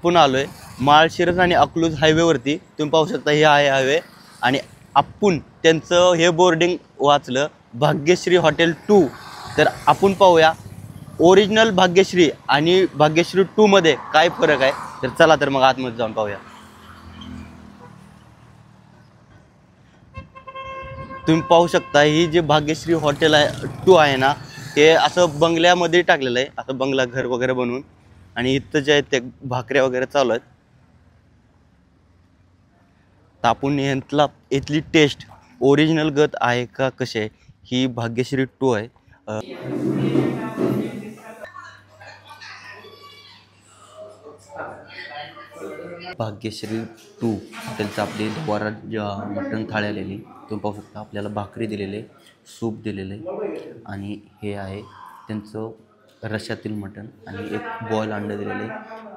आपण आलो आहे माळशिरस आणि अकलूज हायवेवरती. तुम्ही पाहू शकता हे आहे हायवे आणि आपण त्यांचं हे बोर्डिंग वाचलं भाग्यश्री हॉटेल 2. तर आपण पाहूया ओरिजिनल भाग्यश्री आणि भाग्यश्री 2 मध्ये काय फरक आहे. तर चला तर मग आतमध्ये जाऊन पाहूया. तुम्ही पाहू शकता ही जे भाग्यश्री हॉटेल आहे 2 आहे ना, हे असं बंगल्यामध्ये टाकलेलं आहे, असं बंगला घर वगैरे बनवून. आणि इथं जे आहेत ते भाकऱ्या वगैरे चालू आहेत. तर आपण इथली टेस्ट ओरिजिनल गत आहे का कशी आहे. ही भाग्यश्री 2 आहे. भाग्यश्री 2 हॉटेलचं आपली द्वारा मटण थाळी आलेली. तुम्ही पाहू शकता आपल्याला भाकरी दिलेले, सूप दिलेले आणि हे आहे त्यांचं रश्श्यातील मटण आणि एक बॉईल अंडे दिलेले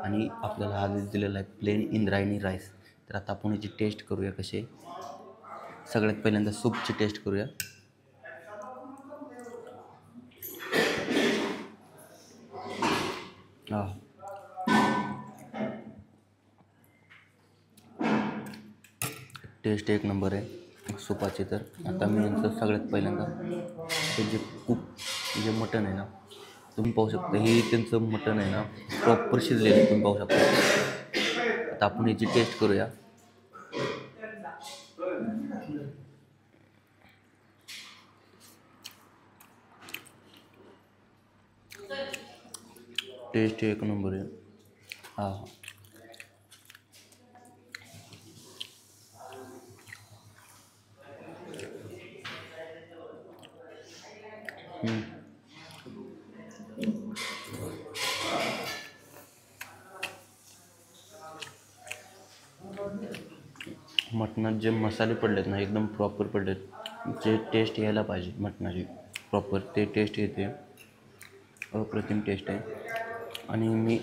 आणि आपल्याला हा दिलेला आहे प्लेन इंद्रायणी राईस. तर आता आपण याची टेस्ट करूया कशी. सगळ्यात पहिल्यांदा सूपची टेस्ट करूया. टेस्ट एक नंबर आहे सूपाची. तर आता मी यांचं सगळ्यात पहिल्यांदा हे जे मटण आहे ना, तुम्ही पाहू शकता हे त्यांचं मटण आहे ना प्रॉपर शिजलेलं आहे. तुम्ही पाहू शकता. आता आपण याची टेस्ट करूया. टेस्ट एक नंबर आहे. हां मटणात जे मसाले पडलेत ना एकदम प्रॉपर पडलेत. जे टेस्ट यायला पाहिजे मटणाची प्रॉपर ते टेस्ट येते. अप्रतिम टेस्ट आहे. आणि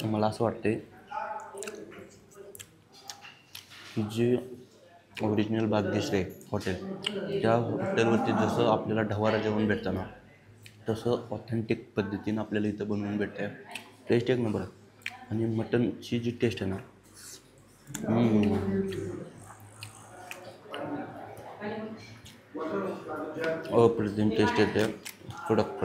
मला असं वाटते की जे ओरिजिनल भाग्यश्री हॉटेल त्या हॉटेलवरती जसं आपल्याला ढवारा जेवण भेटतं ना, तसं ऑथेंटिक पद्धतीनं आपल्याला इथं बनवून भेटतं आहे. टेस्ट एक नंबर आहे. आणि मटनची जी टेस्ट आहे ना, अप्रतिम टेस्ट येते. कडक